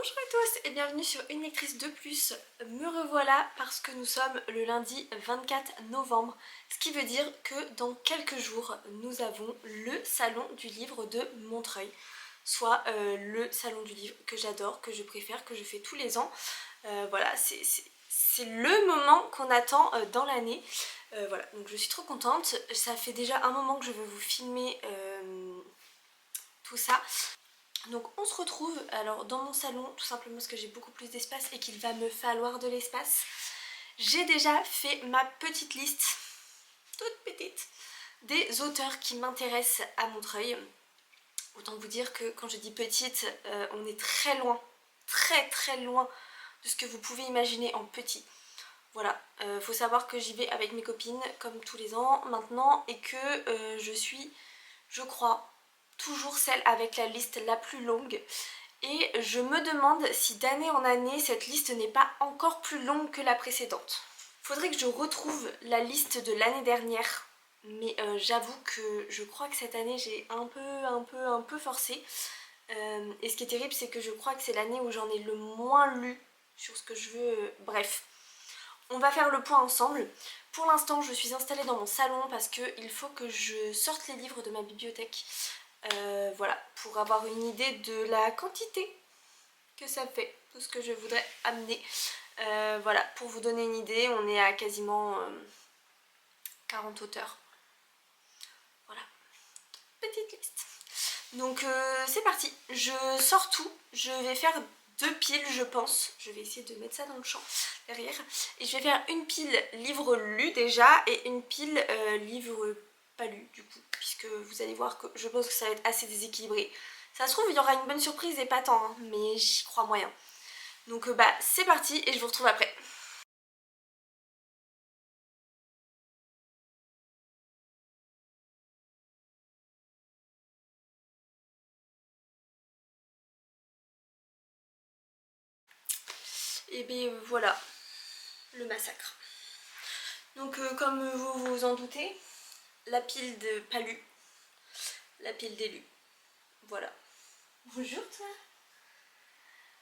Bonjour à tous et bienvenue sur Une lectrice de plus. Me revoilà parce que nous sommes le lundi 24 novembre, ce qui veut dire que dans quelques jours nous avons le salon du livre de Montreuil, soit le salon du livre que j'adore, que je préfère, que je fais tous les ans. Voilà, c'est le moment qu'on attend dans l'année. Voilà, donc je suis trop contente. Ça fait déjà un moment que je veux vous filmer tout ça. Donc on se retrouve alors dans mon salon, tout simplement parce que j'ai beaucoup plus d'espace et qu'il va me falloir de l'espace. J'ai déjà fait ma petite liste, toute petite, des auteurs qui m'intéressent à Montreuil. Autant vous dire que quand je dis petite, on est très loin, très loin de ce que vous pouvez imaginer en petit. Voilà, faut savoir que j'y vais avec mes copines comme tous les ans maintenant et que je suis, je crois, toujours celle avec la liste la plus longue. Et je me demande si d'année en année cette liste n'est pas encore plus longue que la précédente. Faudrait que je retrouve la liste de l'année dernière, mais j'avoue que je crois que cette année j'ai un peu forcé. Et ce qui est terrible, c'est que je crois que c'est l'année où j'en ai le moins lu sur ce que je veux. Bref, on va faire le point ensemble. Pour l'instant, je suis installée dans mon salon parce qu'il faut que je sorte les livres de ma bibliothèque. Voilà, pour avoir une idée de la quantité que ça fait, tout ce que je voudrais amener. Voilà, pour vous donner une idée, on est à quasiment 40 auteurs. Voilà, petite liste. Donc c'est parti, je sors tout, je vais faire 2 piles je pense, je vais essayer de mettre ça dans le champ derrière, et je vais faire une pile livre lu déjà et une pile livre pas lu du coup, puisque vous allez voir que je pense que ça va être assez déséquilibré. Ça se trouve il y aura une bonne surprise et pas tant, hein, mais j'y crois moyen. Donc bah c'est parti et je vous retrouve après. Et bien voilà, le massacre. Donc comme vous vous en doutez, la pile de pas lu, la pile d'élus. Voilà. Bonjour toi.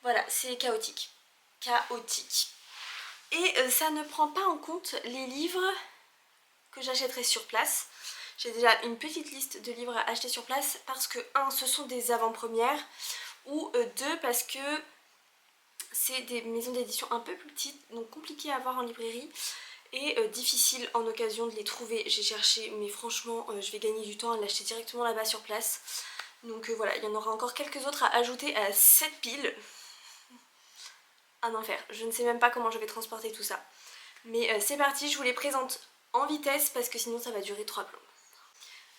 Voilà, c'est chaotique. Chaotique. Et ça ne prend pas en compte les livres que j'achèterai sur place. J'ai déjà une petite liste de livres à acheter sur place parce que 1, ce sont des avant-premières, ou 2, parce que c'est des maisons d'édition un peu plus petites, donc compliquées à avoir en librairie et difficile en occasion de les trouver. J'ai cherché, mais franchement je vais gagner du temps à l'acheter directement là-bas sur place. Donc voilà, il y en aura encore quelques autres à ajouter à cette pile. Un enfer, je ne sais même pas comment je vais transporter tout ça. Mais c'est parti, je vous les présente en vitesse parce que sinon ça va durer 3 plombs.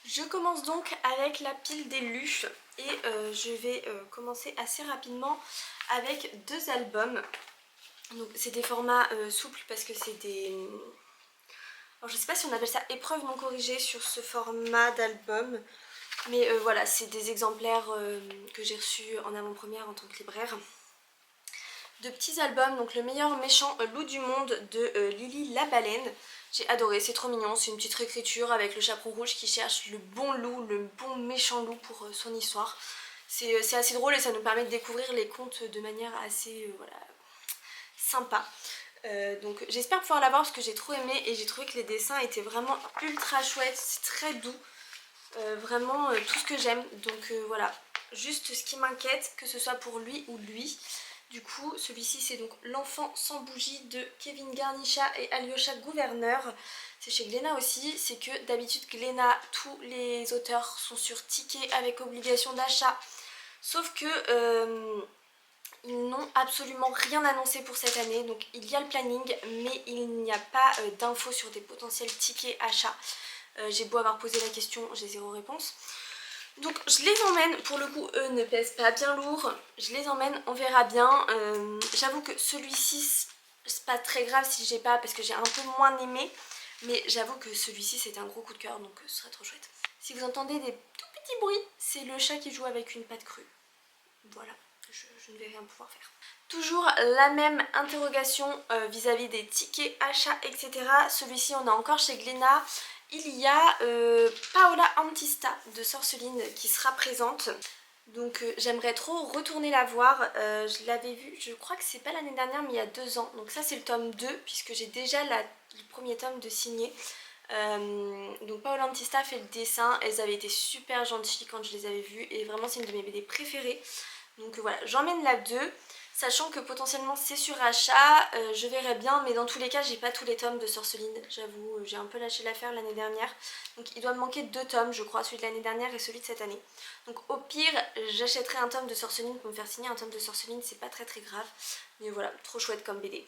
Je commence donc avec la pile des lus et je vais commencer assez rapidement avec 2 albums. Donc c'est des formats souples parce que c'est des... Alors je sais pas si on appelle ça épreuve non corrigée sur ce format d'album. Mais voilà, c'est des exemplaires que j'ai reçus en avant-première en tant que libraire. De petits albums, donc Le meilleur méchant loup du monde de Lily la baleine. J'ai adoré, c'est trop mignon, c'est une petite réécriture avec le chaperon rouge qui cherche le bon loup, le bon méchant loup pour son histoire. C'est assez drôle et ça nous permet de découvrir les contes de manière assez voilà, sympa. Donc j'espère pouvoir l'avoir parce que j'ai trop aimé et j'ai trouvé que les dessins étaient vraiment ultra chouettes, c'est très doux. Vraiment tout ce que j'aime. Donc voilà, juste ce qui m'inquiète, que ce soit pour lui ou lui. Du coup, celui-ci c'est donc L'enfant sans bougie de Kevin Garnichat et Alyosha Gouverneur. C'est chez Glénat aussi. C'est que d'habitude Glénat, tous les auteurs sont sur ticket avec obligation d'achat. Sauf que ils n'ont absolument rien annoncé pour cette année. Donc il y a le planning, mais il n'y a pas d'infos sur des potentiels tickets achats. J'ai beau avoir posé la question, j'ai zéro réponse. Donc je les emmène, pour le coup eux ne pèsent pas bien lourd, je les emmène, on verra bien. J'avoue que celui-ci c'est pas très grave si j'ai pas, parce que j'ai un peu moins aimé, mais j'avoue que celui-ci c'était un gros coup de cœur, donc ce serait trop chouette. Si vous entendez des tout petits bruits, c'est le chat qui joue avec une patte crue. Voilà, je ne vais rien pouvoir faire. Toujours la même interrogation vis-à-vis des tickets, achats, etc. Celui-ci on est encore chez Glénat. Il y a Paola Antista de Sorceline qui sera présente. Donc j'aimerais trop retourner la voir. Je l'avais vue, je crois que c'est pas l'année dernière mais il y a 2 ans. Donc ça c'est le tome 2 puisque j'ai déjà le premier tome de signé. Donc Paola Antista fait le dessin, elles avaient été super gentilles quand je les avais vues et vraiment c'est une de mes BD préférées. Donc voilà, j'emmène la 2, sachant que potentiellement c'est sur achat, je verrai bien, mais dans tous les cas j'ai pas tous les tomes de Sorceline, j'avoue, j'ai un peu lâché l'affaire l'année dernière. Donc il doit me manquer 2 tomes je crois, celui de l'année dernière et celui de cette année. Donc au pire, j'achèterai un tome de Sorceline pour me faire signer un tome de Sorceline, c'est pas très grave. Mais voilà, trop chouette comme BD.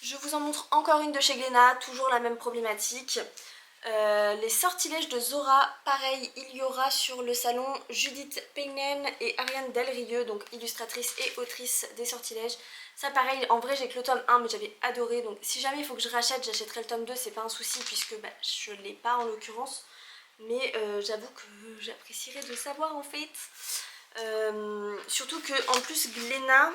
Je vous en montre encore une de chez Glénat, toujours la même problématique. Les sortilèges de Zora, pareil, il y aura sur le salon Judith Peinen et Ariane Delrieux, donc illustratrice et autrice des sortilèges. Ça pareil, en vrai j'ai que le tome 1 mais j'avais adoré, donc si jamais il faut que je rachète, j'achèterai le tome 2, c'est pas un souci puisque je l'ai pas en l'occurrence. Mais j'avoue que j'apprécierais de savoir en fait. Surtout que en plus Glénat,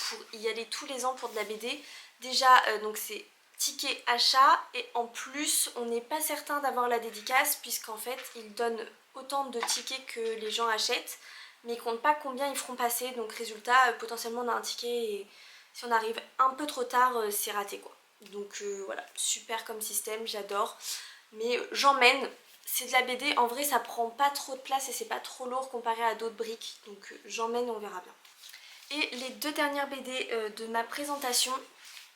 pour y aller tous les ans pour de la BD, déjà donc c'est ticket achat et en plus on n'est pas certain d'avoir la dédicace puisqu'en fait ils donnent autant de tickets que les gens achètent mais ils comptent pas combien ils feront passer, donc résultat potentiellement on a un ticket et si on arrive un peu trop tard c'est raté quoi. Donc voilà, super comme système, j'adore, mais j'emmène. C'est de la BD, en vrai ça prend pas trop de place et c'est pas trop lourd comparé à d'autres briques, donc j'emmène, on verra bien. Et les 2 dernières BD de ma présentation,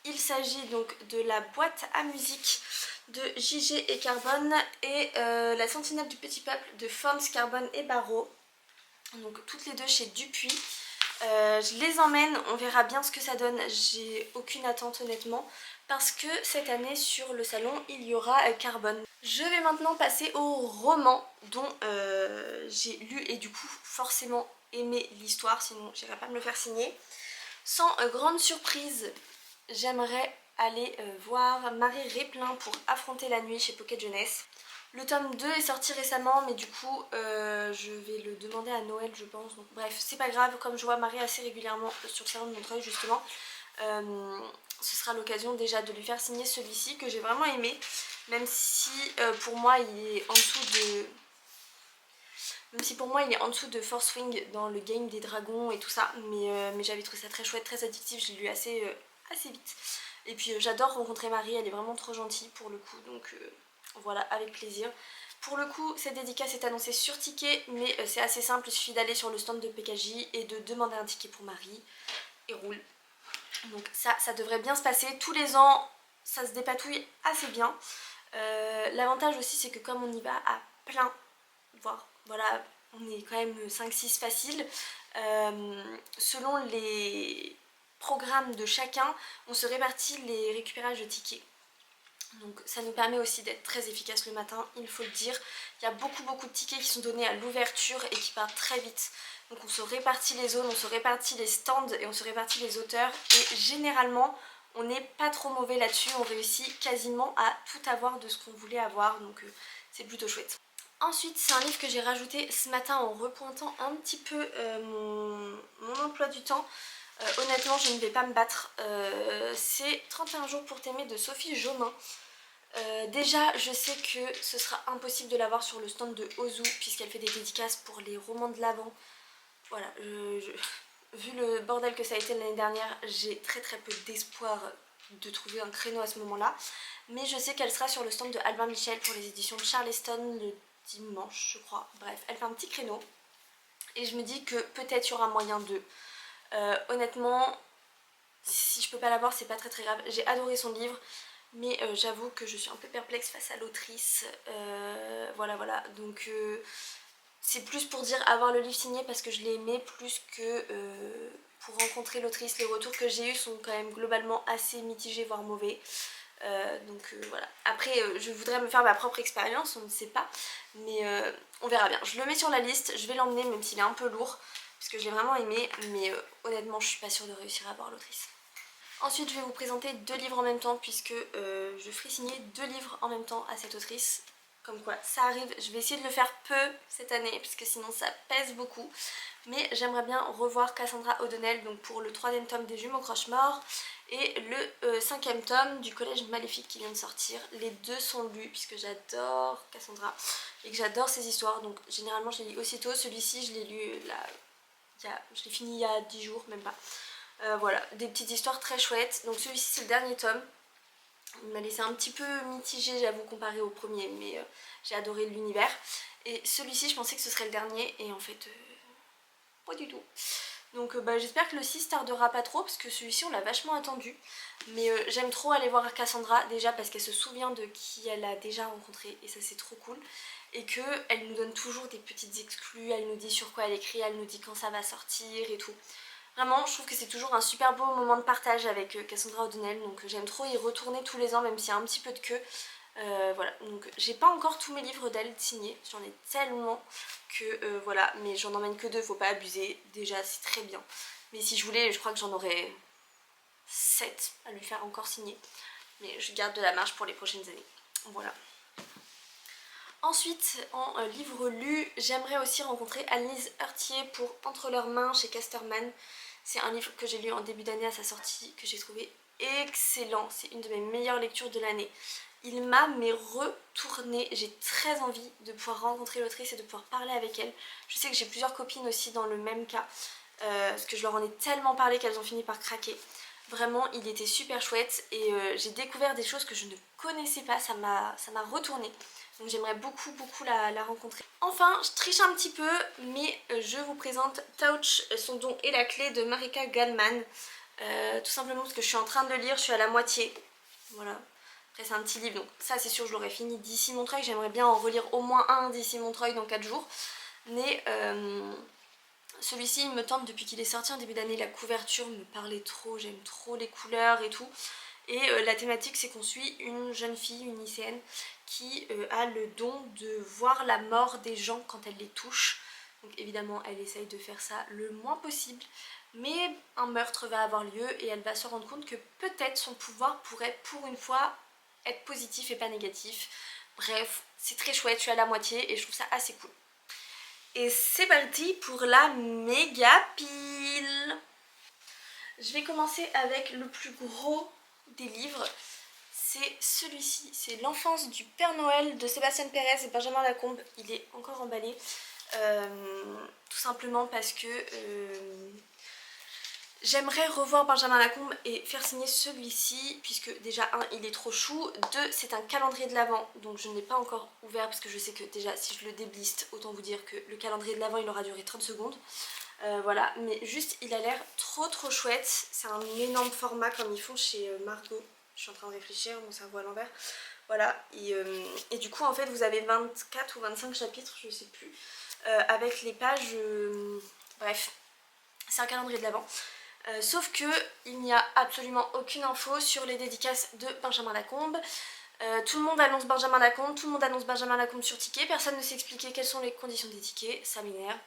il s'agit donc de la boîte à musique de JG et Carbone et la Sentinelle du Petit Peuple de Forms, Carbone et Barreau. Donc toutes les deux chez Dupuis. Je les emmène, on verra bien ce que ça donne, j'ai aucune attente honnêtement, parce que cette année sur le salon il y aura Carbone. Je vais maintenant passer au roman dont j'ai lu et du coup forcément aimé l'histoire, sinon j'irai pas me le faire signer. Sans grande surprise, j'aimerais aller voir Marie Réplin pour Affronter la nuit chez Pocket Jeunesse. Le tome 2 est sorti récemment mais du coup je vais le demander à Noël je pense. Donc, bref, c'est pas grave, comme je vois Marie assez régulièrement sur le salon de Montreuil justement, ce sera l'occasion déjà de lui faire signer celui-ci que j'ai vraiment aimé. Même si pour moi il est en dessous de... Même si pour moi il est en dessous de Force Wing dans le game des dragons et tout ça. Mais j'avais trouvé ça très chouette, très addictif, je l'ai lu assez vite. Et puis j'adore rencontrer Marie, elle est vraiment trop gentille pour le coup. Donc voilà, avec plaisir. Pour le coup, cette dédicace est annoncée sur ticket, mais c'est assez simple, il suffit d'aller sur le stand de PKJ et de demander un ticket pour Marie. Et roule. Donc ça devrait bien se passer. Tous les ans, ça se dépatouille assez bien. L'avantage aussi, c'est que comme on y va à plein, voire voilà, on est quand même 5-6 faciles, selon les programmes de chacun, on se répartit les récupérages de tickets. Donc ça nous permet aussi d'être très efficace le matin, il faut le dire. Il y a beaucoup de tickets qui sont donnés à l'ouverture et qui partent très vite. Donc on se répartit les zones, on se répartit les stands et on se répartit les auteurs. Et généralement, on n'est pas trop mauvais là-dessus, on réussit quasiment à tout avoir de ce qu'on voulait avoir. Donc c'est plutôt chouette. Ensuite, c'est un livre que j'ai rajouté ce matin en repointant un petit peu mon emploi du temps. Honnêtement, je ne vais pas me battre. C'est 31 jours pour t'aimer de Sophie Jomain. Déjà, je sais que ce sera impossible de l'avoir sur le stand de Ozu puisqu'elle fait des dédicaces pour les romans de l'Avent. Voilà, vu le bordel que ça a été l'année dernière, j'ai très peu d'espoir de trouver un créneau à ce moment-là. Mais je sais qu'elle sera sur le stand de Albin Michel pour les éditions de Charleston le dimanche, je crois. Bref, elle fait un petit créneau. Et je me dis que peut-être il y aura moyen de... honnêtement, si je peux pas l'avoir, c'est pas très grave. J'ai adoré son livre. Mais j'avoue que je suis un peu perplexe face à l'autrice, voilà, donc c'est plus pour dire avoir le livre signé parce que je l'ai aimé plus que pour rencontrer l'autrice. Les retours que j'ai eus sont quand même globalement assez mitigés voire mauvais, donc voilà. Après je voudrais me faire ma propre expérience, on ne sait pas, mais on verra bien. Je le mets sur la liste, je vais l'emmener même s'il est un peu lourd parce que je l'ai vraiment aimé, mais honnêtement je suis pas sûre de réussir à voir l'autrice. Ensuite, je vais vous présenter 2 livres en même temps puisque je ferai signer 2 livres en même temps à cette autrice. Comme quoi ça arrive, je vais essayer de le faire peu cette année parce que sinon ça pèse beaucoup. Mais j'aimerais bien revoir Cassandra O'Donnell donc pour le 3e tome des Jumeaux Croche-Mort et le 5e tome du Collège Maléfique qui vient de sortir. Les deux sont lus puisque j'adore Cassandra et que j'adore ses histoires, donc généralement je les lis aussitôt. Celui-ci je l'ai lu là, je l'ai fini il y a 10 jours, même pas. Voilà, des petites histoires très chouettes. Donc celui-ci c'est le dernier tome. Il m'a laissé un petit peu mitigé, j'avoue, comparé au premier, mais j'ai adoré l'univers. Et celui-ci, je pensais que ce serait le dernier, et en fait, pas du tout. Donc j'espère que le 6 tardera pas trop, parce que celui-ci, on l'a vachement attendu. Mais j'aime trop aller voir Cassandra, déjà parce qu'elle se souvient de qui elle a déjà rencontré, et ça c'est trop cool. Et qu'elle nous donne toujours des petites exclus, elle nous dit sur quoi elle écrit, elle nous dit quand ça va sortir et tout. Vraiment, je trouve que c'est toujours un super beau moment de partage avec Cassandra O'Donnell, donc j'aime trop y retourner tous les ans, même s'il y a un petit peu de queue. Voilà, donc j'ai pas encore tous mes livres d'elle signés, j'en ai tellement que voilà, mais j'en emmène que 2, faut pas abuser, déjà c'est très bien. Mais si je voulais, je crois que j'en aurais 7 à lui faire encore signer, mais je garde de la marge pour les prochaines années. Voilà. Ensuite, en livre lu, j'aimerais aussi rencontrer Annelise Heurtier pour Entre leurs mains chez Casterman. C'est un livre que j'ai lu en début d'année à sa sortie, que j'ai trouvé excellent. C'est une de mes meilleures lectures de l'année. Il m'a retourné. J'ai très envie de pouvoir rencontrer l'autrice et de pouvoir parler avec elle. Je sais que j'ai plusieurs copines aussi dans le même cas, parce que je leur en ai tellement parlé qu'elles ont fini par craquer. Vraiment, il était super chouette et j'ai découvert des choses que je ne connaissais pas. Ça m'a retourné. Donc j'aimerais beaucoup la rencontrer. Enfin, je triche un petit peu, mais je vous présente Touch, son don et la clé de Marika Gallman. Tout simplement parce que je suis en train de le lire, je suis à la moitié. Voilà. Après c'est un petit livre, donc ça c'est sûr je l'aurai fini d'ici Montreuil. J'aimerais bien en relire au moins un d'ici Montreuil dans 4 jours. Mais celui-ci il me tente depuis qu'il est sorti en début d'année. La couverture me parlait trop, j'aime trop les couleurs et tout. Et la thématique c'est qu'on suit une jeune fille, une lycéenne, qui a le don de voir la mort des gens quand elle les touche. Donc évidemment elle essaye de faire ça le moins possible. Mais un meurtre va avoir lieu et elle va se rendre compte que peut-être son pouvoir pourrait pour une fois être positif et pas négatif. Bref, c'est très chouette, je suis à la moitié et je trouve ça assez cool. Et c'est parti pour la méga pile. Je vais commencer avec le plus gros des livres. C'est celui-ci, c'est L'enfance du Père Noël de Sébastien Pérez et Benjamin Lacombe. Il est encore emballé, tout simplement parce que j'aimerais revoir Benjamin Lacombe et faire signer celui-ci, puisque déjà, 1, il est trop chou, 2, c'est un calendrier de l'Avent, donc je ne l'ai pas encore ouvert, parce que je sais que déjà, si je le débliste, autant vous dire que le calendrier de l'Avent, il aura duré 30 secondes. Voilà, mais juste, il a l'air trop chouette, c'est un énorme format comme ils font chez Margot. Je suis en train de réfléchir, mon cerveau à l'envers. Voilà, et du coup, en fait, vous avez 24 ou 25 chapitres, je sais plus, avec les pages... bref, c'est un calendrier de l'Avent. Sauf que il n'y a absolument aucune info sur les dédicaces de Benjamin Lacombe. Tout le monde annonce Benjamin Lacombe, tout le monde annonce Benjamin Lacombe sur ticket, personne ne sait expliquer quelles sont les conditions des tickets, ça m'énerve.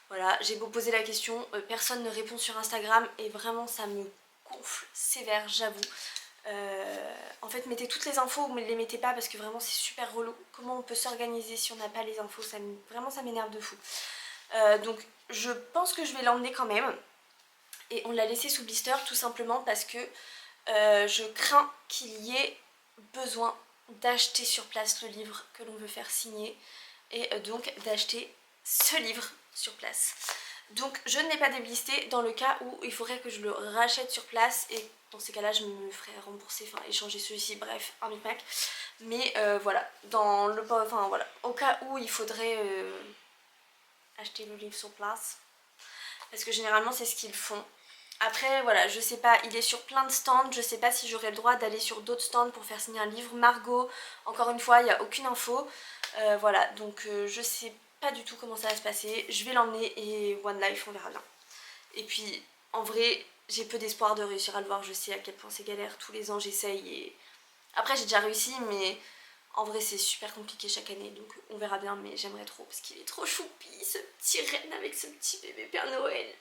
Voilà, j'ai beau poser la question, personne ne répond sur Instagram et vraiment ça me gonfle sévère, j'avoue. En fait, mettez toutes les infos ou ne les mettez pas parce que vraiment c'est super relou. Comment on peut s'organiser si on n'a pas les infos, vraiment ça m'énerve de fou. Donc je pense que je vais l'emmener quand même. Et on l'a laissé sous blister tout simplement parce que je crains qu'il y ait besoin d'acheter sur place le livre que l'on veut faire signer et donc d'acheter ce livre sur place. Donc je ne l'ai pas déblisté dans le cas où il faudrait que je le rachète sur place et dans ces cas-là je me ferais rembourser, enfin échanger celui-ci, bref, un micmac. Mais voilà, au cas où il faudrait acheter le livre sur place, parce que généralement c'est ce qu'ils font. Après voilà, je sais pas, il est sur plein de stands, je sais pas si j'aurai le droit d'aller sur d'autres stands pour faire signer un livre. Margot, encore une fois, il n'y a aucune info. Voilà, donc je sais pas du tout comment ça va se passer. Je vais l'emmener et One Life, on verra bien. Et puis en vrai, j'ai peu d'espoir de réussir à le voir, je sais à quel point c'est galère. Tous les ans j'essaye et... Après j'ai déjà réussi, mais en vrai c'est super compliqué chaque année, donc on verra bien, mais j'aimerais trop parce qu'il est trop choupi, ce petit renne avec ce petit bébé Père Noël.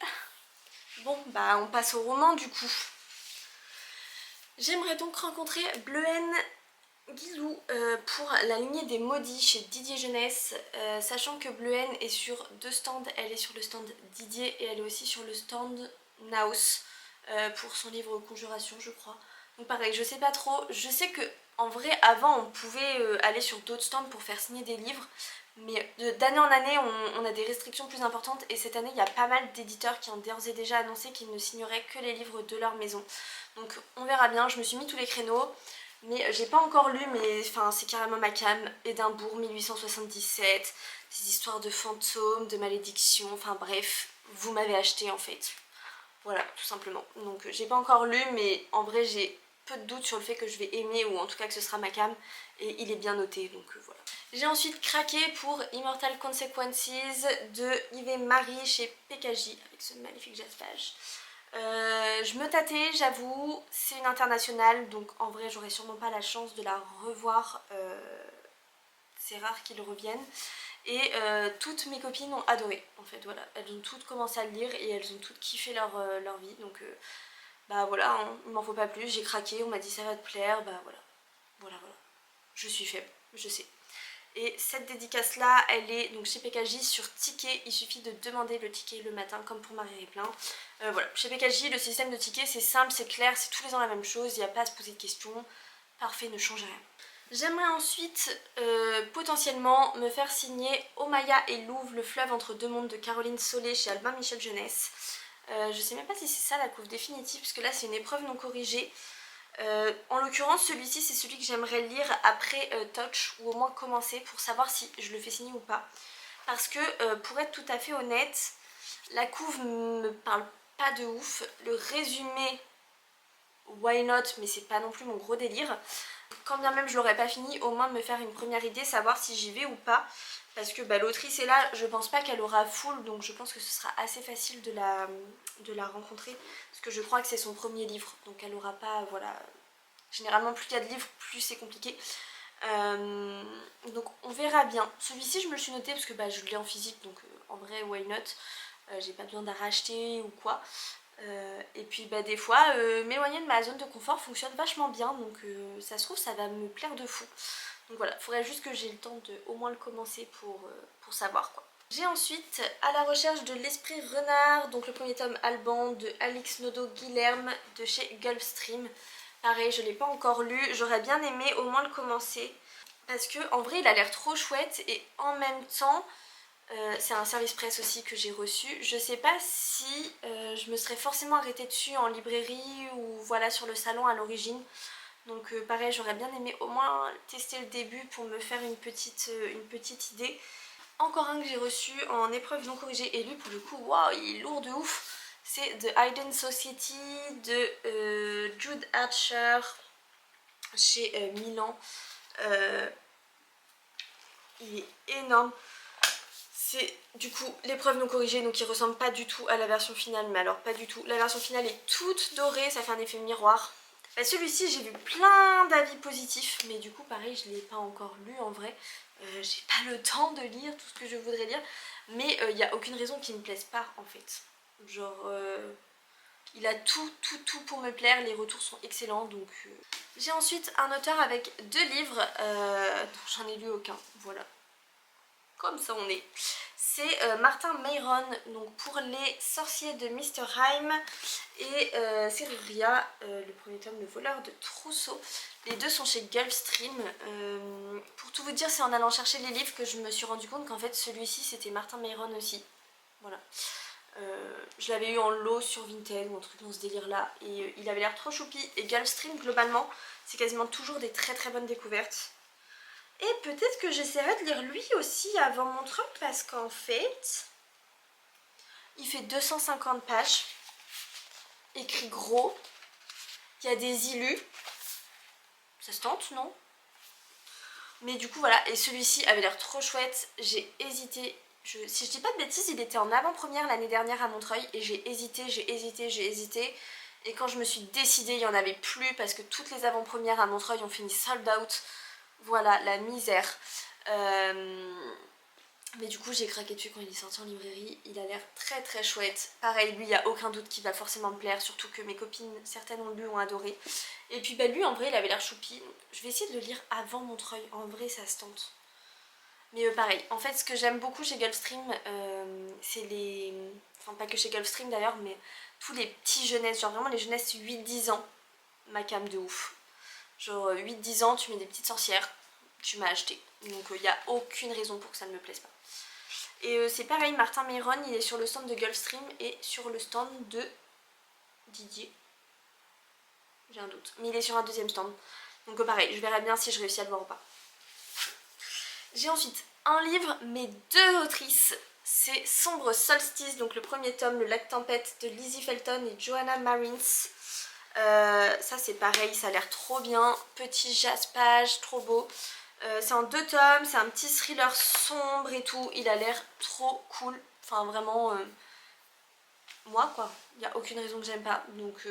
Bon, bah on passe au roman du coup. J'aimerais donc rencontrer Bleuen Guilou pour la lignée des maudits chez Didier Jeunesse, sachant que Bleu N est sur 2 stands, elle est sur le stand Didier et elle est aussi sur le stand Naos pour son livre Conjuration je crois. Donc pareil, je sais pas trop, je sais que en vrai avant on pouvait aller sur d'autres stands pour faire signer des livres, mais d'année en année on a des restrictions plus importantes et cette année il y a pas mal d'éditeurs qui ont d'ores et déjà annoncé qu'ils ne signeraient que les livres de leur maison. Donc on verra bien, je me suis mis tous les créneaux. Mais j'ai pas encore lu, mais enfin, c'est carrément ma cam. Édimbourg 1877, des histoires de fantômes, de malédictions, enfin bref, vous m'avez acheté en fait. Voilà, tout simplement. Donc j'ai pas encore lu, mais en vrai j'ai peu de doute sur le fait que je vais aimer, ou en tout cas que ce sera ma cam, et il est bien noté, donc voilà. J'ai ensuite craqué pour Immortal Consequences de Yves et Marie chez PKJ, avec ce magnifique jaspage. Je me tâtais, j'avoue, c'est une internationale, donc en vrai j'aurais sûrement pas la chance de la revoir, c'est rare qu'ils reviennent. Et toutes mes copines ont adoré, en fait, voilà. Elles ont toutes commencé à le lire et elles ont toutes kiffé leur vie, donc bah voilà, hein, il m'en faut pas plus, j'ai craqué, on m'a dit ça va te plaire, bah voilà. Voilà. Je suis faible, je sais. Et cette dédicace là, elle est donc chez PKJ sur ticket, il suffit de demander le ticket le matin comme pour Marie Réplin. Voilà, chez PKJ le système de ticket c'est simple, c'est clair, c'est tous les ans la même chose, il n'y a pas à se poser de questions, parfait, ne change rien. J'aimerais ensuite potentiellement me faire signer Omaya et Louvre, le fleuve entre deux mondes de Caroline Solé chez Albin Michel Jeunesse. Je sais même pas si c'est ça la couve définitive, parce que là c'est une épreuve non corrigée. En l'occurrence celui-ci c'est celui que j'aimerais lire après Touch, ou au moins commencer pour savoir si je le fais signer ou pas, parce que pour être tout à fait honnête, la couve me parle pas de ouf, le résumé why not, mais c'est pas non plus mon gros délire. Quand bien même je l'aurais pas fini, au moins me faire une première idée, savoir si j'y vais ou pas, parce que bah, l'autrice est là, je pense pas qu'elle aura full, donc je pense que ce sera assez facile de la rencontrer, parce que je crois que c'est son premier livre, donc elle aura pas, voilà. Généralement plus il y a de livres, plus c'est compliqué. Donc on verra bien. Celui-ci je me le suis noté parce que bah, je l'ai en physique, donc en vrai why not, j'ai pas besoin d'en racheter ou quoi. Et puis bah, des fois m'éloigner de ma zone de confort fonctionne vachement bien, donc ça se trouve ça va me plaire de fou. Donc voilà, il faudrait juste que j'ai le temps de au moins le commencer pour savoir quoi. J'ai ensuite À la recherche de l'esprit renard, donc le premier tome Alban de Alix Nodo Guilherme de chez Gulfstream. Pareil, je ne l'ai pas encore lu, j'aurais bien aimé au moins le commencer, parce que en vrai il a l'air trop chouette, et en même temps c'est un service presse aussi que j'ai reçu. Je sais pas si je me serais forcément arrêtée dessus en librairie ou voilà sur le salon à l'origine. Donc pareil, j'aurais bien aimé au moins tester le début pour me faire une petite idée. Encore un que j'ai reçu en épreuve non corrigée, et lui pour le coup, waouh, il est lourd de ouf. C'est The Hidden Society de Jude Archer chez Milan. Il est énorme. C'est du coup l'épreuve non corrigée, donc il ressemble pas du tout à la version finale, mais alors pas du tout. La version finale est toute dorée, ça fait un effet miroir. Bah, celui-ci j'ai vu plein d'avis positifs, mais du coup pareil je l'ai pas encore lu en vrai. J'ai pas le temps de lire tout ce que je voudrais lire, mais il n'y a aucune raison qu'il me plaise pas en fait. Genre il a tout pour me plaire, les retours sont excellents, donc j'ai ensuite un auteur avec 2 livres, dont j'en ai lu aucun, voilà. Comme ça on est. C'est Martin Mayron, donc pour les sorciers de Mr. Hyme, et Serruria, le premier tome, Le voleur de trousseau. Les deux sont chez Gulfstream. Pour tout vous dire, c'est en allant chercher les livres que je me suis rendu compte qu'en fait celui-ci c'était Martin Mayron aussi. Voilà. Je l'avais eu en lot sur Vinted ou un truc dans ce délire là, et il avait l'air trop choupi. Et Gulfstream globalement c'est quasiment toujours des très bonnes découvertes. Et peut-être que j'essaierai de lire lui aussi avant mon truc, parce qu'en fait il fait 250 pages, écrit gros, il y a des illus, ça se tente non? Mais du coup voilà, et celui-ci avait l'air trop chouette, j'ai hésité, si je dis pas de bêtises il était en avant-première l'année dernière à Montreuil, et j'ai hésité, et quand je me suis décidée il n'y en avait plus, parce que toutes les avant-premières à Montreuil ont fini sold out. Voilà, la misère. Mais du coup j'ai craqué dessus quand il est sorti en librairie, il a l'air très très chouette. Pareil, lui il n'y a aucun doute qu'il va forcément me plaire, surtout que mes copines, certaines ont lu, ont adoré. Et puis bah lui en vrai il avait l'air choupi, je vais essayer de le lire avant Montreuil, en vrai ça se tente. Mais pareil, en fait ce que j'aime beaucoup chez Gulfstream, c'est les... Enfin pas que chez Gulfstream d'ailleurs, mais tous les petits jeunesses, genre vraiment les jeunesses 8-10 ans, ma cam de ouf. Genre 8-10 ans, tu mets des petites sorcières, tu m'as acheté. Donc il n'y a aucune raison pour que ça ne me plaise pas. Et c'est pareil, Martin Meyron, il est sur le stand de Gulfstream et sur le stand de Didier. J'ai un doute. Mais il est sur un deuxième stand. Donc pareil, je verrai bien si je réussis à le voir ou pas. J'ai ensuite un livre, mais deux autrices. C'est Sombre Solstice, donc le premier tome, Le Lac Tempête de Lizzie Felton et Joanna Marins. Ça c'est pareil, ça a l'air trop bien. Petit jaspage, trop beau. C'est en deux tomes, c'est un petit thriller sombre et tout. Il a l'air trop cool. Enfin vraiment, moi quoi. Il n'y a aucune raison que j'aime pas. Donc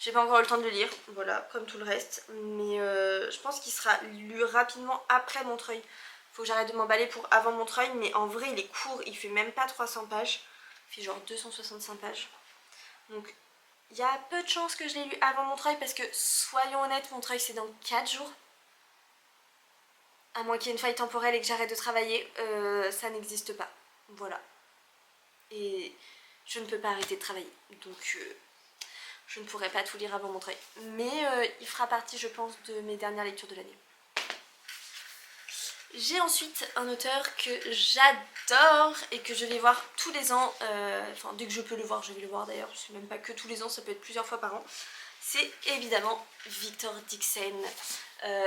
j'ai pas encore eu le temps de le lire. Voilà, comme tout le reste. Mais je pense qu'il sera lu rapidement après Montreuil. Faut que j'arrête de m'emballer pour avant Montreuil. Mais en vrai il est court, il fait même pas 300 pages. Il fait genre 265 pages. Donc il y a peu de chances que je l'ai lu avant Montreuil parce que, soyons honnêtes, Montreuil c'est dans 4 jours. À moins qu'il y ait une faille temporelle et que j'arrête de travailler, ça n'existe pas. Voilà. Et je ne peux pas arrêter de travailler. Donc je ne pourrai pas tout lire avant Montreuil. Mais il fera partie, je pense, de mes dernières lectures de l'année. J'ai ensuite un auteur que j'adore et que je vais voir tous les ans. Enfin, dès que je peux le voir, je vais le voir d'ailleurs. C'est même pas que tous les ans, ça peut être plusieurs fois par an. C'est évidemment Victor Dixon.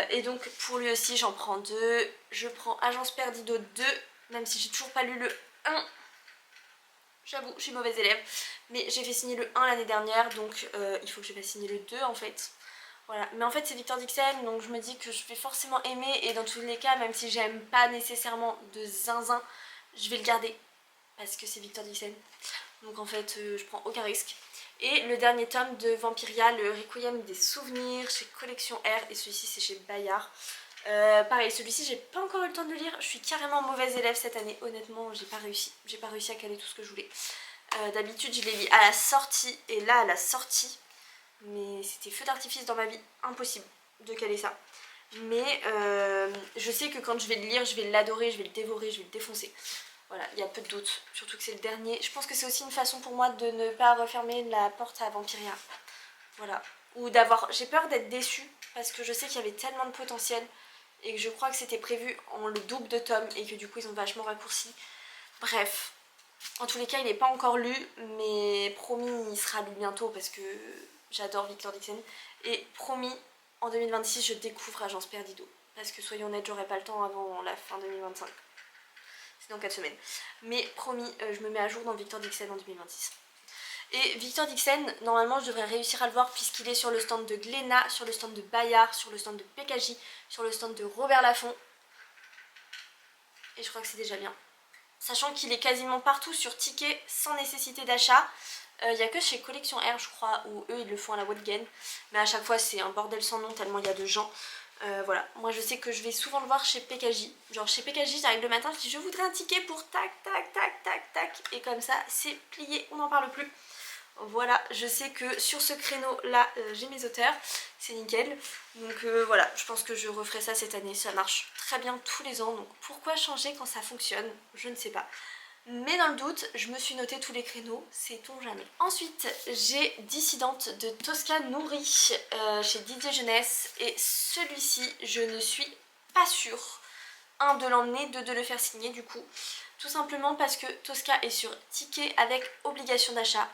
Et donc pour lui aussi, j'en prends deux. Je prends Agence Perdido 2, même si j'ai toujours pas lu le 1. J'avoue, je suis mauvaise élève. Mais j'ai fait signer le 1 l'année dernière, donc il faut que je fasse signer le 2 en fait. Voilà, mais en fait c'est Victor Dixon, donc je me dis que je vais forcément aimer, et dans tous les cas, même si j'aime pas nécessairement de zinzin, je vais le garder, parce que c'est Victor Dixon. Donc en fait, je prends aucun risque. Et le dernier tome de Vampiria, le Requiem des souvenirs, chez Collection R, et celui-ci c'est chez Bayard. Pareil, celui-ci j'ai pas encore eu le temps de le lire, je suis carrément mauvaise élève cette année, honnêtement j'ai pas réussi à caler tout ce que je voulais. D'habitude je les lis à la sortie, et là à la sortie, mais c'était feu d'artifice dans ma vie, impossible de caler ça. Mais je sais que quand je vais le lire, je vais l'adorer, je vais le dévorer, je vais le défoncer. Voilà, il y a peu de doute, surtout que c'est le dernier. Je pense que c'est aussi une façon pour moi de ne pas refermer la porte à Vampiria. Voilà, ou d'avoir... J'ai peur d'être déçue, parce que je sais qu'il y avait tellement de potentiel, et que je crois que c'était prévu en le double de tomes, et que du coup ils ont vachement raccourci. Bref, en tous les cas il n'est pas encore lu, mais promis il sera lu bientôt, parce que j'adore Victor Dixon. Et promis, en 2026 je découvre Agence Perdido, parce que soyons honnêtes, j'aurai pas le temps avant la fin 2025. C'est dans 4 semaines. Mais promis, je me mets à jour dans Victor Dixon en 2026. Et Victor Dixon, normalement je devrais réussir à le voir puisqu'il est sur le stand de Glénat, sur le stand de Bayard, sur le stand de PKJ, sur le stand de Robert Laffont. Et je crois que c'est déjà bien. Sachant qu'il est quasiment partout sur ticket sans nécessité d'achat. Il n'y a que chez Collection R je crois où eux ils le font à la Wattgen. Mais à chaque fois c'est un bordel sans nom tellement il y a de gens. Voilà, moi je sais que je vais souvent le voir chez PKJ. Genre chez PKJ j'arrive le matin, je dis je voudrais un ticket pour tac tac tac tac tac. Et comme ça c'est plié, on n'en parle plus. Voilà, je sais que sur ce créneau là j'ai mes auteurs, c'est nickel. Donc voilà, je pense que je referai ça cette année, ça marche très bien tous les ans. Donc pourquoi changer quand ça fonctionne? Je ne sais pas. Mais dans le doute, je me suis noté tous les créneaux, sait-on jamais. Ensuite, j'ai Dissidente de Tosca Nourri chez Didier Jeunesse. Et celui-ci, je ne suis pas sûre, un, de l'emmener, deux, de le faire signer du coup. Tout simplement parce que Tosca est sur ticket avec obligation d'achat.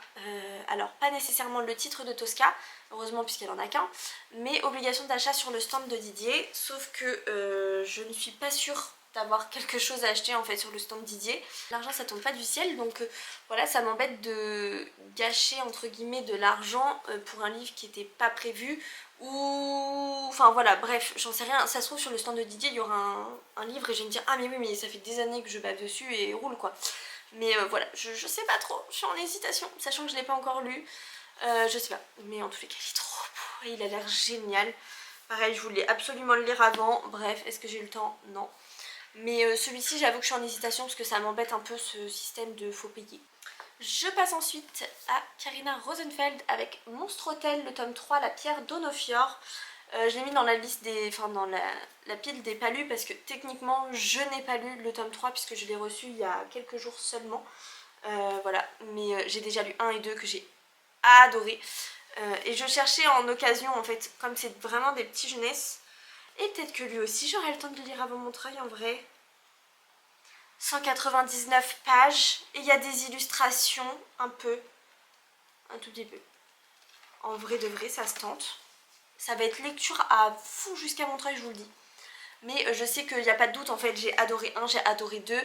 Alors pas nécessairement le titre de Tosca, heureusement puisqu'elle en a qu'un, mais obligation d'achat sur le stand de Didier. Sauf que je ne suis pas sûre d'avoir quelque chose à acheter en fait sur le stand Didier. L'argent ça tombe pas du ciel, donc voilà, ça m'embête de gâcher entre guillemets de l'argent pour un livre qui n'était pas prévu, ou enfin voilà, bref, j'en sais rien. Ça se trouve sur le stand de Didier il y aura un livre et je vais me dire ah mais oui mais ça fait des années que je bave dessus et roule quoi. Mais voilà, je sais pas trop, je suis en hésitation, sachant que je l'ai pas encore lu. Je sais pas, mais en tous les cas il est trop beau et il a l'air génial. Pareil, je voulais absolument le lire avant, bref, est-ce que j'ai eu le temps? Non. Mais celui-ci, j'avoue que je suis en hésitation parce que ça m'embête un peu ce système de faux payés. Je passe ensuite à Carina Rosenfeld avec Monstre Hôtel, le tome 3, La pierre d'Onofior. Je l'ai mis dans la liste des. Enfin, dans la pile des pas lus parce que techniquement, je n'ai pas lu le tome 3 puisque je l'ai reçu il y a quelques jours seulement. Voilà, mais j'ai déjà lu 1 et 2 que j'ai adoré. Et je cherchais en occasion, en fait, comme c'est vraiment des petits jeunesses. Et peut-être que lui aussi, j'aurai le temps de le lire avant Montreuil en vrai. 199 pages et il y a des illustrations un tout petit peu. En vrai de vrai, ça se tente. Ça va être lecture à fond jusqu'à Montreuil, je vous le dis. Mais je sais qu'il n'y a pas de doute, en fait, j'ai adoré 1, j'ai adoré 2.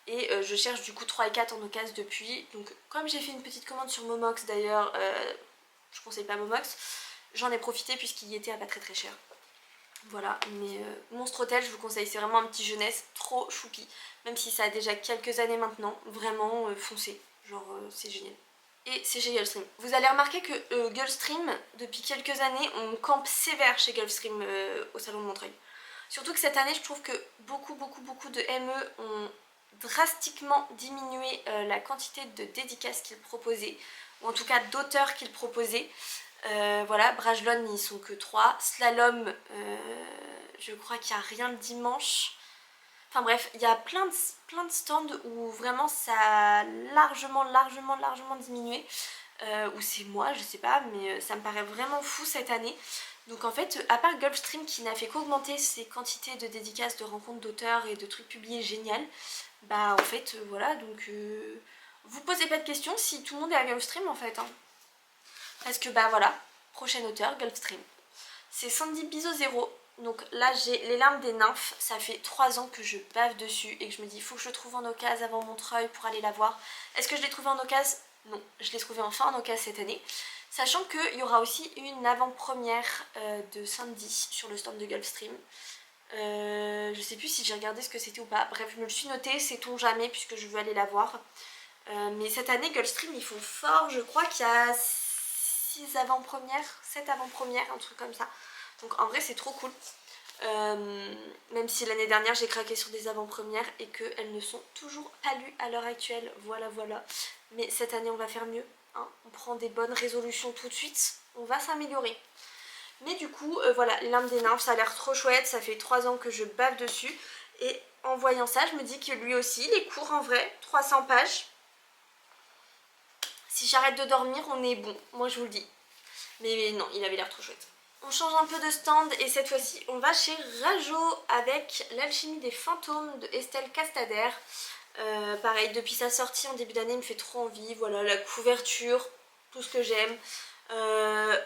Et je cherche du coup 3 et 4 en occasion depuis. Donc comme j'ai fait une petite commande sur Momox d'ailleurs, je conseille pas Momox, j'en ai profité puisqu'il y était à pas très très cher. Voilà, mais Monstre Hôtel, je vous conseille, c'est vraiment un petit jeunesse trop choupi. Même si ça a déjà quelques années maintenant, vraiment foncez, genre c'est génial. Et c'est chez Gulfstream. Vous allez remarquer que Gulfstream, depuis quelques années, on campe sévère chez Gulfstream au salon de Montreuil. Surtout que cette année, je trouve que beaucoup de ME ont drastiquement diminué la quantité de dédicaces qu'ils proposaient, ou en tout cas d'auteurs qu'ils proposaient. Voilà, Brajlon, ils sont que 3. Slalom, je crois qu'il n'y a rien le dimanche. Enfin bref, il y a plein de stands où vraiment ça a largement diminué. Ou c'est moi, je sais pas, mais ça me paraît vraiment fou cette année. Donc en fait, à part Gulfstream qui n'a fait qu'augmenter ses quantités de dédicaces, de rencontres d'auteurs et de trucs publiés génial, bah en fait, voilà, donc vous posez pas de questions si tout le monde est à Gulfstream en fait. Hein. Parce que bah voilà, prochain auteur, Gulfstream. C'est Sandy Bizot-Zero. Donc là j'ai Les larmes des nymphes, ça fait 3 ans que je bave dessus et que je me dis il faut que je le trouve en occasion avant Montreuil pour aller la voir. Est-ce que je l'ai trouvé en occasion? Non, je l'ai trouvé enfin en occasion cette année. Sachant qu'il y aura aussi une avant-première de Sandy sur le stand de Gulfstream. Je sais plus si j'ai regardé ce que c'était ou pas. Bref, je me le suis noté, sait-on jamais puisque je veux aller la voir. Mais cette année, Gulfstream, ils font fort. Je crois qu'il y a 6 avant-premières, 7 avant-premières, un truc comme ça. Donc en vrai, c'est trop cool. Même si l'année dernière, j'ai craqué sur des avant-premières et qu'elles ne sont toujours pas lues à l'heure actuelle. Voilà. Mais cette année, on va faire mieux. Hein. On prend des bonnes résolutions tout de suite. On va s'améliorer. Mais du coup, voilà, Les larmes des nymphes, ça a l'air trop chouette. Ça fait 3 ans que je bave dessus. Et en voyant ça, je me dis que lui aussi, il est court en vrai. 300 pages. Si j'arrête de dormir, on est bon, moi je vous le dis. Mais non, il avait l'air trop chouette. On change un peu de stand et cette fois-ci, on va chez Rajo avec L'alchimie des fantômes de Estelle Castader. Pareil, depuis sa sortie en début d'année, il me fait trop envie. Voilà, la couverture, tout ce que j'aime.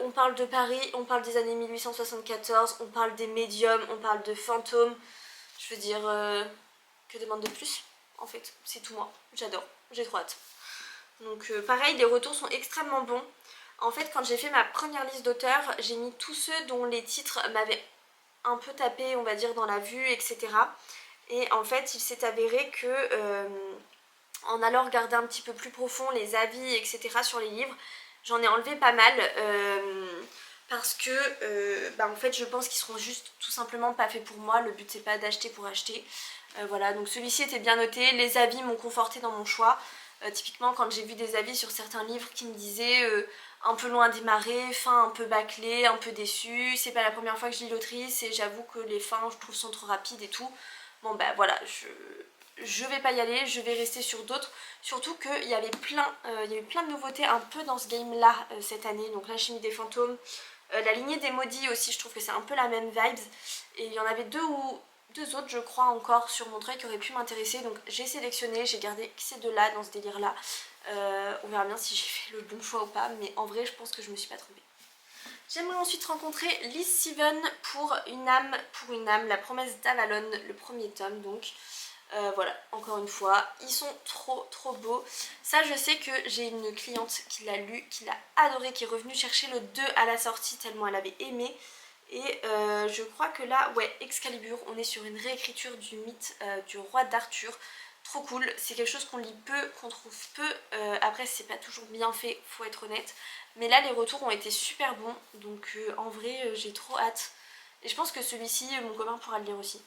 On parle de Paris, on parle des années 1874, on parle des médiums, on parle de fantômes. Je veux dire, que demande de plus en fait, c'est tout moi. J'adore, j'ai trop hâte. Donc pareil, les retours sont extrêmement bons. En fait, quand j'ai fait ma première liste d'auteurs, j'ai mis tous ceux dont les titres m'avaient un peu tapé, on va dire, dans la vue, etc. Et en fait, il s'est avéré que, en allant regarder un petit peu plus profond les avis, etc. sur les livres, j'en ai enlevé pas mal. Parce que, en fait, je pense qu'ils seront juste tout simplement pas faits pour moi. Le but, c'est pas d'acheter pour acheter. Voilà, donc celui-ci était bien noté. Les avis m'ont conforté dans mon choix. Typiquement, quand j'ai vu des avis sur certains livres qui me disaient un peu long à démarrer, fin un peu bâclée, un peu déçue, c'est pas la première fois que je lis l'autrice et j'avoue que les fins, je trouve, sont trop rapides et tout. Bon, bah voilà, je vais pas y aller, je vais rester sur d'autres. Surtout qu'il y avait eu plein de nouveautés un peu dans ce game-là cette année. Donc, L'alchimie des fantômes, La lignée des maudits aussi, je trouve que c'est un peu la même vibes. Et il y en avait deux autres, je crois, encore sur Montreuil qui auraient pu m'intéresser. Donc j'ai sélectionné, j'ai gardé ces deux-là dans ce délire-là. On verra bien si j'ai fait le bon choix ou pas, mais en vrai, je pense que je me suis pas trompée. J'aimerais ensuite rencontrer Liz Steven pour Une âme, La promesse d'Avalon, le premier tome donc. Voilà, encore une fois, ils sont trop beaux. Ça, je sais que j'ai une cliente qui l'a lu, qui l'a adoré, qui est revenue chercher le 2 à la sortie tellement elle avait aimé. Et je crois que là, ouais, Excalibur, on est sur une réécriture du mythe du roi d'Arthur. Trop cool, c'est quelque chose qu'on lit peu, qu'on trouve peu. Après, c'est pas toujours bien fait, faut être honnête. Mais là, les retours ont été super bons, donc en vrai, j'ai trop hâte. Et je pense que celui-ci, mon copain pourra le lire aussi.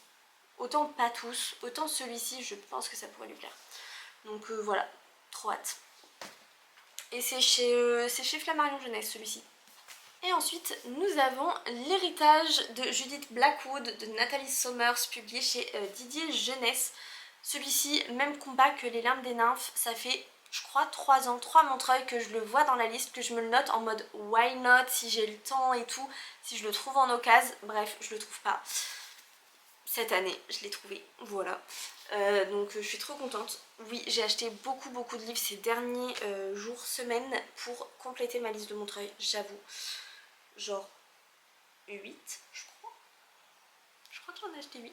Autant pas tous, autant celui-ci je pense que ça pourrait lui plaire. Donc voilà, trop hâte. Et c'est chez Flammarion Jeunesse celui-ci. Et ensuite nous avons L'héritage de Judith Blackwood de Nathalie Sommers, publié chez Didier Jeunesse. Celui-ci, même combat que Les larmes des nymphes, ça fait je crois 3 ans, 3 Montreuil que je le vois dans la liste, que je me le note en mode why not, si j'ai le temps et tout, si je le trouve en occasion, bref je le trouve pas. Cette année je l'ai trouvé, voilà. Donc je suis trop contente. Oui, j'ai acheté beaucoup de livres ces derniers jours, semaines pour compléter ma liste de Montreuil, j'avoue. Genre 8 je crois. Je crois que j'en ai acheté 8.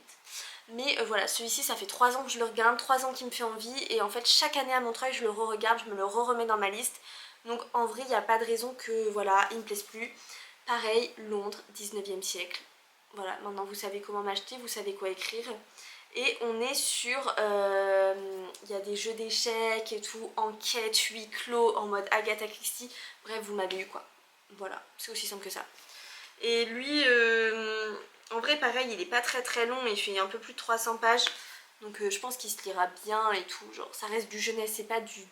Mais voilà, celui-ci ça fait 3 ans que je le regarde, 3 ans qu'il me fait envie. Et en fait chaque année à Montreuil je le re-regarde, je me le re-remets dans ma liste. Donc en vrai il n'y a pas de raison que voilà, il me plaise plus. Pareil, Londres, 19e siècle. Voilà, maintenant vous savez comment m'acheter, vous savez quoi écrire. Et on est sur... il y a des jeux d'échecs et tout, enquête, huis clos, en mode Agatha Christie. Bref, vous m'avez eu quoi. Voilà, c'est aussi simple que ça. Et lui, en vrai pareil, il est pas très long, il fait un peu plus de 300 pages. Donc je pense qu'il se lira bien et tout. Genre ça reste du jeunesse, c'est pas du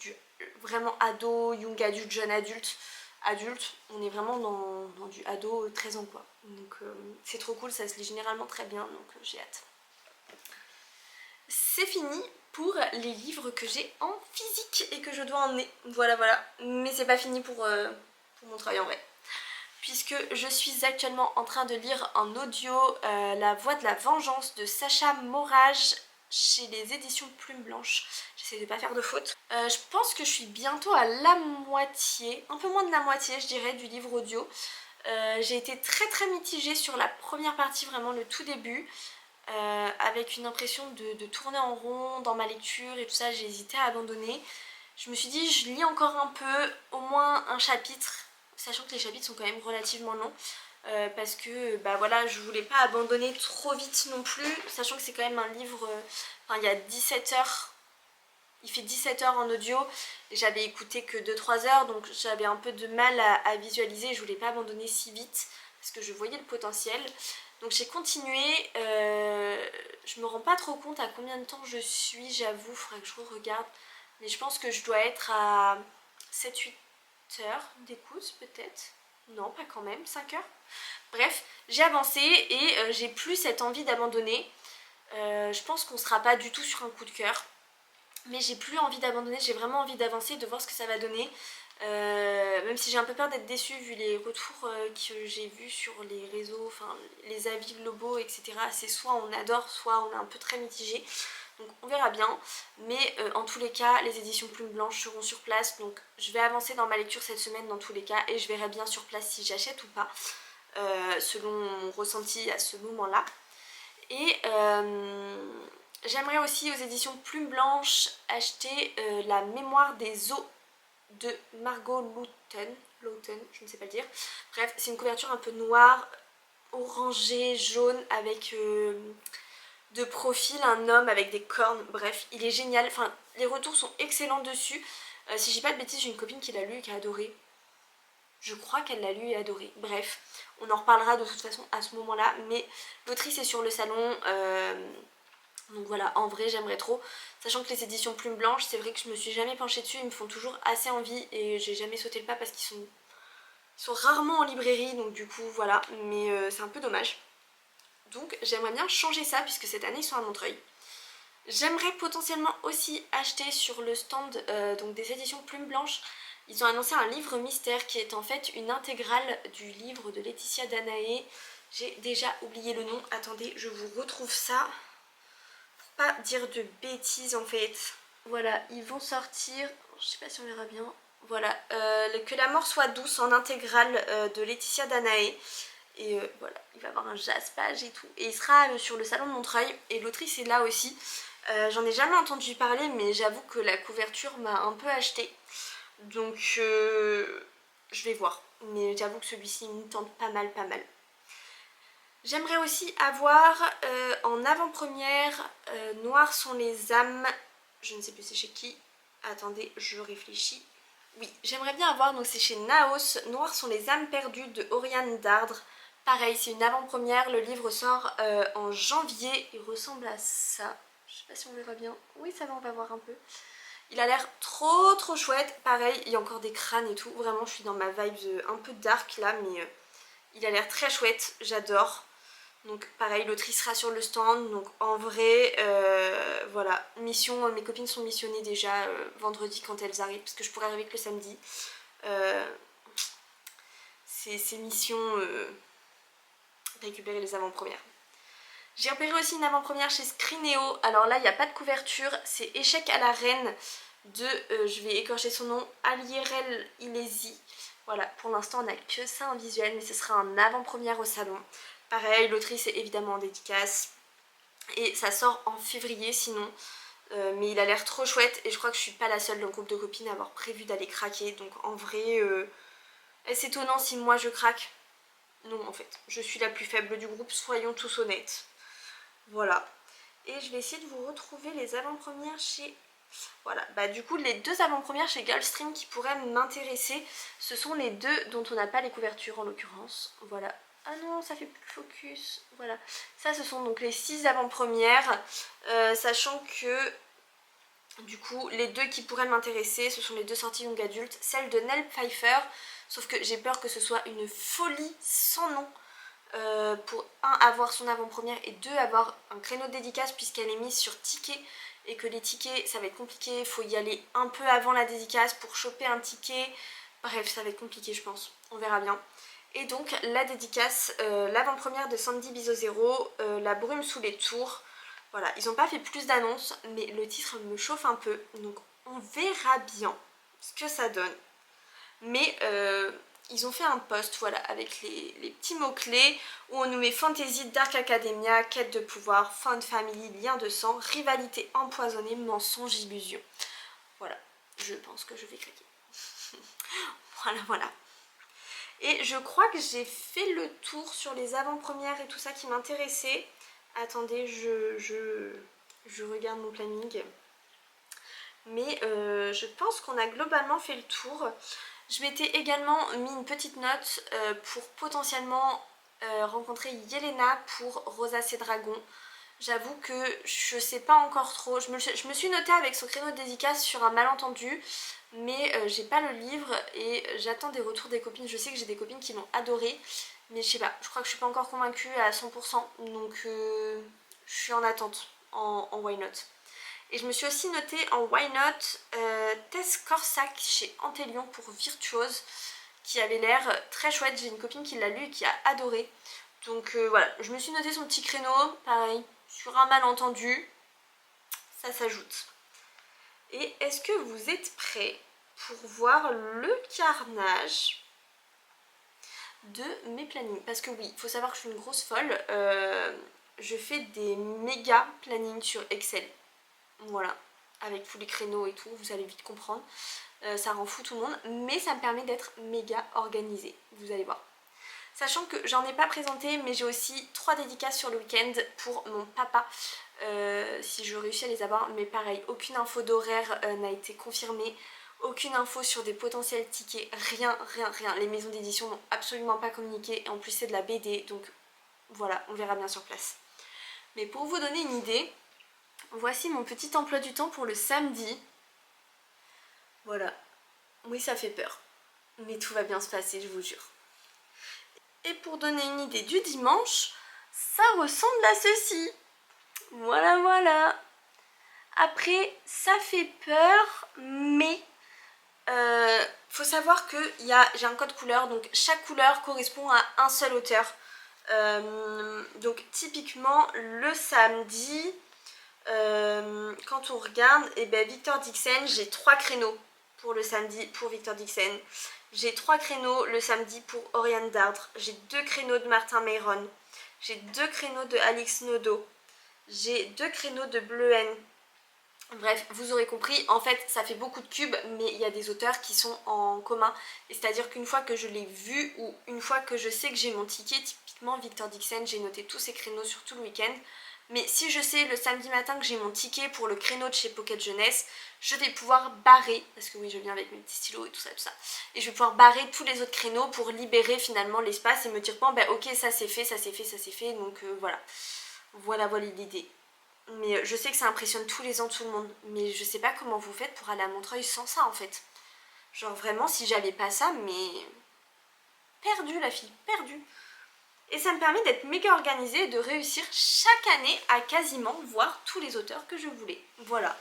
vraiment ado, young adulte, jeune adulte. Adulte, on est vraiment dans du ado 13 ans quoi. Donc c'est trop cool, ça se lit généralement très bien, donc j'ai hâte. C'est fini pour les livres que j'ai en physique et que je dois emmener. Voilà. Mais c'est pas fini pour mon travail en vrai. Puisque je suis actuellement en train de lire en audio La Voix de la Vengeance de Sacha Morage chez les éditions Plume Blanche. J'essaie de pas faire de faute. Je pense que je suis bientôt à la moitié, un peu moins de la moitié je dirais, du livre audio. J'ai été très mitigée sur la première partie, vraiment le tout début. Avec une impression de tourner en rond dans ma lecture et tout ça, j'ai hésité à abandonner. Je me suis dit je lis encore un peu, au moins un chapitre, sachant que les chapitres sont quand même relativement longs. Parce que bah voilà, je voulais pas abandonner trop vite non plus, sachant que c'est quand même un livre, enfin il y a 17 heures, il fait 17 heures en audio, et j'avais écouté que 2-3 heures, donc j'avais un peu de mal à visualiser, je voulais pas abandonner si vite, parce que je voyais le potentiel. Donc j'ai continué, je me rends pas trop compte à combien de temps je suis, j'avoue, il faudrait que je regarde, mais je pense que je dois être à 7-8 heures d'écoute peut-être. Non, pas quand même, 5 heures. Bref, j'ai avancé et j'ai plus cette envie d'abandonner. Je pense qu'on sera pas du tout sur un coup de cœur. Mais j'ai plus envie d'abandonner, j'ai vraiment envie d'avancer, de voir ce que ça va donner. Même si j'ai un peu peur d'être déçue vu les retours que j'ai vus sur les réseaux, enfin les avis globaux, etc. C'est soit on adore, soit on est un peu très mitigé. Donc on verra bien, mais en tous les cas les éditions Plume Blanche seront sur place, donc je vais avancer dans ma lecture cette semaine dans tous les cas et je verrai bien sur place si j'achète ou pas, selon mon ressenti à ce moment là. Et j'aimerais aussi aux éditions Plume Blanche acheter La mémoire des eaux de Margot Lawton, je ne sais pas le dire. Bref, c'est une couverture un peu noire, orangée, jaune, avec de profil un homme avec des cornes. Bref, il est génial. Enfin, les retours sont excellents dessus. Si je dis pas de bêtises, j'ai une copine qui l'a lu et qui a adoré. Je crois qu'elle l'a lu et adoré. Bref, on en reparlera de toute façon à ce moment-là. Mais l'autrice est sur le salon. Donc voilà, en vrai j'aimerais trop. Sachant que les éditions Plume Blanche, c'est vrai que je me suis jamais penchée dessus. Ils me font toujours assez envie et j'ai jamais sauté le pas parce qu'ils sont rarement en librairie. Donc du coup voilà, mais c'est un peu dommage. Donc j'aimerais bien changer ça puisque cette année ils sont à Montreuil. J'aimerais potentiellement aussi acheter sur le stand donc des éditions Plume Blanche. Ils ont annoncé un livre mystère qui est en fait une intégrale du livre de Laetitia Danaé. J'ai déjà oublié le nom, attendez, je vous retrouve ça. Pour pas dire de bêtises en fait. Voilà, ils vont sortir, je sais pas si on verra bien. Voilà, Que la mort soit douce en intégrale de Laetitia Danaé. Et voilà, il va avoir un jazz-page et tout. Et il sera sur le salon de Montreuil. Et l'autrice est là aussi. J'en ai jamais entendu parler, mais j'avoue que la couverture m'a un peu acheté. Donc je vais voir. Mais j'avoue que celui-ci me tente pas mal. J'aimerais aussi avoir en avant-première Noires sont les âmes. Je ne sais plus c'est chez qui. Attendez, je réfléchis. Oui, j'aimerais bien avoir, donc c'est chez Naos, Noires sont les âmes perdues de Oriane Dardre. Pareil, c'est une avant-première, le livre sort en janvier, il ressemble à ça. Je sais pas si on verra bien. Oui, ça va, on va voir un peu. Il a l'air trop chouette. Pareil, il y a encore des crânes et tout. Vraiment, je suis dans ma vibe un peu dark là, mais il a l'air très chouette. J'adore. Donc pareil, l'autrice sera sur le stand. Donc en vrai, voilà. Mission, mes copines sont missionnées déjà vendredi quand elles arrivent. Parce que je pourrais arriver que le samedi. C'est mission récupérer les avant-premières. J'ai repéré aussi une avant-première chez Scrineo. Alors là, il n'y a pas de couverture. C'est Échec à la reine de, je vais écorcher son nom, Alierel Ilesi. Voilà, pour l'instant, on n'a que ça en visuel, mais ce sera un avant-première au salon. Pareil, l'autrice est évidemment en dédicace. Et ça sort en février sinon. Mais il a l'air trop chouette et je crois que je suis pas la seule dans le groupe de copines à avoir prévu d'aller craquer. Donc en vrai, est-ce étonnant si moi je craque? Non, en fait, je suis la plus faible du groupe, soyons tous honnêtes. Voilà. Et je vais essayer de vous retrouver les avant-premières chez... Voilà, bah du coup les deux avant-premières chez Girlstream qui pourraient m'intéresser, ce sont les deux dont on n'a pas les couvertures en l'occurrence. Voilà. Ah non, ça fait plus de focus. Voilà. Ça, ce sont donc les 6 avant-premières, sachant que du coup les deux qui pourraient m'intéresser, ce sont les deux sorties young adultes, celle de Nell Pfeiffer, sauf que j'ai peur que ce soit une folie sans nom. Pour un, avoir son avant-première et deux, avoir un créneau de dédicace puisqu'elle est mise sur ticket et que les tickets ça va être compliqué, il faut y aller un peu avant la dédicace pour choper un ticket, bref ça va être compliqué je pense, on verra bien. Et donc la dédicace, l'avant-première de Sandy Bizozero, La brume sous les tours, voilà, ils n'ont pas fait plus d'annonces mais le titre me chauffe un peu, donc on verra bien ce que ça donne. Mais ils ont fait un post, voilà, avec les petits mots-clés où on nous met fantasy, dark academia, quête de pouvoir, fun family, lien de sang, rivalité empoisonnée, mensonge, illusion. Voilà, je pense que je vais craquer. Voilà. Et je crois que j'ai fait le tour sur les avant-premières et tout ça qui m'intéressait. Attendez, je regarde mon planning. Mais je pense qu'on a globalement fait le tour. Je m'étais également mis une petite note pour potentiellement rencontrer Yelena pour Rosacea Dragon. J'avoue que je sais pas encore trop. Je me suis notée avec son créneau de dédicace sur un malentendu, mais j'ai pas le livre et j'attends des retours des copines. Je sais que j'ai des copines qui l'ont adoré, mais je sais pas, je crois que je suis pas encore convaincue à 100%, donc je suis en attente en why not. Et je me suis aussi notée en why not Tess Corsac chez Antelion pour Virtuose, qui avait l'air très chouette. J'ai une copine qui l'a lu et qui a adoré. Donc voilà, je me suis noté son petit créneau, pareil, sur un malentendu, ça s'ajoute. Et est-ce que vous êtes prêts pour voir le carnage de mes plannings? Parce que oui, il faut savoir que je suis une grosse folle, je fais des méga plannings sur Excel. Voilà, avec tous les créneaux et tout, vous allez vite comprendre. Ça rend fou tout le monde, mais ça me permet d'être méga organisée, vous allez voir. Sachant que j'en ai pas présenté, mais j'ai aussi 3 dédicaces sur le week-end pour mon papa, si je réussis à les avoir. Mais pareil, aucune info d'horaire n'a été confirmée, aucune info sur des potentiels tickets, rien. Les maisons d'édition n'ont absolument pas communiqué, et en plus c'est de la BD, donc voilà, on verra bien sur place. Mais pour vous donner une idée, voici mon petit emploi du temps pour le samedi. Voilà, oui ça fait peur, mais tout va bien se passer, je vous jure. Et pour donner une idée du dimanche, ça ressemble à ceci. Voilà. Après, ça fait peur, mais faut savoir que j'ai un code couleur, donc chaque couleur correspond à un seul auteur. Donc typiquement, le samedi, quand on regarde, Victor Dixon, j'ai 3 créneaux pour le samedi pour Victor Dixon. J'ai 3 créneaux le samedi pour Oriane Dardre. J'ai 2 créneaux de Martin Mayron. J'ai 2 créneaux de Alix Nodo. J'ai 2 créneaux de Bleuhen. Bref, vous aurez compris, en fait ça fait beaucoup de cubes, mais il y a des auteurs qui sont en commun. C'est-à-dire qu'une fois que je l'ai vu ou une fois que je sais que j'ai mon ticket, typiquement Victor Dixon, j'ai noté tous ces créneaux sur tout le week-end. Mais si je sais le samedi matin que j'ai mon ticket pour le créneau de chez Pocket Jeunesse, je vais pouvoir barrer, parce que oui je viens avec mes petits stylos et tout ça, et je vais pouvoir barrer tous les autres créneaux pour libérer finalement l'espace et me dire bon bah ok ça c'est fait, ça c'est fait, ça c'est fait, donc voilà. Voilà l'idée. Mais je sais que ça impressionne tous les ans tout le monde, mais je sais pas comment vous faites pour aller à Montreuil sans ça en fait. Genre vraiment si j'avais pas ça, mais perdue la fille, perdue. Et ça me permet d'être méga organisée et de réussir chaque année à quasiment voir tous les auteurs que je voulais. Voilà.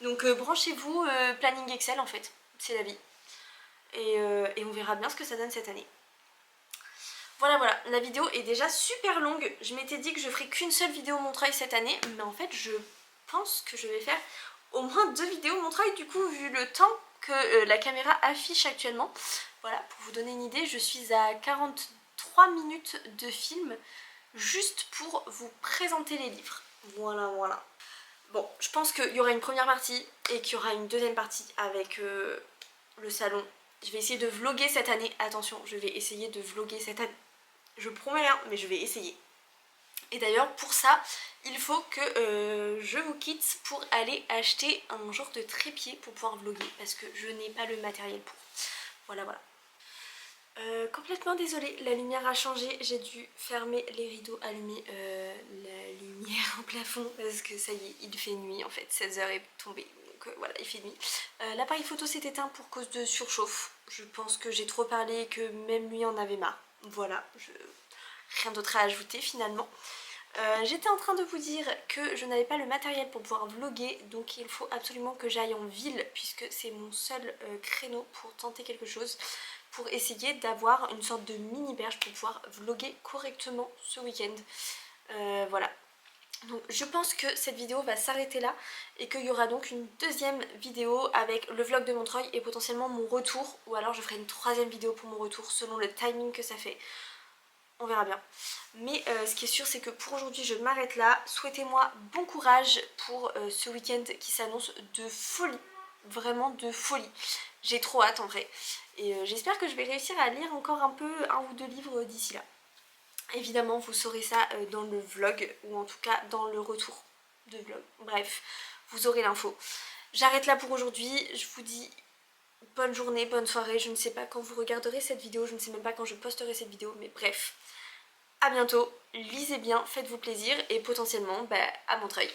Donc branchez-vous, planning Excel en fait, c'est la vie. Et on verra bien ce que ça donne cette année. Voilà, la vidéo est déjà super longue. Je m'étais dit que je ferais qu'une seule vidéo Montreuil cette année, mais en fait je pense que je vais faire au moins 2 vidéos Montreuil du coup vu le temps que la caméra affiche actuellement. Voilà, pour vous donner une idée, je suis à 43 minutes de film juste pour vous présenter les livres. Voilà. Bon, je pense qu'il y aura une première partie et qu'il y aura une deuxième partie avec le salon. Je vais essayer de vlogger cette année. Attention, je vais essayer de vlogger cette année. Je promets rien, mais je vais essayer. Et d'ailleurs, pour ça, il faut que je vous quitte pour aller acheter un genre de trépied pour pouvoir vlogger parce que je n'ai pas le matériel pour. Voilà. Complètement désolée, la lumière a changé, j'ai dû fermer les rideaux, allumer la lumière au plafond parce que ça y est, il fait nuit en fait, 16h est tombé, donc voilà, il fait nuit. L'appareil photo s'est éteint pour cause de surchauffe, je pense que j'ai trop parlé et que même lui en avait marre. Voilà, rien d'autre à ajouter finalement. J'étais en train de vous dire que je n'avais pas le matériel pour pouvoir vlogger, donc il faut absolument que j'aille en ville puisque c'est mon seul créneau pour tenter quelque chose, pour essayer d'avoir une sorte de mini berge pour pouvoir vlogger correctement ce week-end. Voilà. Donc je pense que cette vidéo va s'arrêter là et qu'il y aura donc une deuxième vidéo avec le vlog de Montreuil et potentiellement mon retour, ou alors je ferai une troisième vidéo pour mon retour selon le timing que ça fait. On verra bien. Mais ce qui est sûr c'est que pour aujourd'hui je m'arrête là. Souhaitez-moi bon courage pour ce week-end qui s'annonce de folie. Vraiment de folie. J'ai trop hâte en vrai. Et j'espère que je vais réussir à lire encore un ou deux livres d'ici là. Évidemment vous saurez ça dans le vlog ou en tout cas dans le retour de vlog. Bref, vous aurez l'info. J'arrête là pour aujourd'hui. Je vous dis bonne journée, bonne soirée. Je ne sais pas quand vous regarderez cette vidéo. Je ne sais même pas quand je posterai cette vidéo. Mais bref. A bientôt, lisez bien, faites-vous plaisir et potentiellement à Montreuil.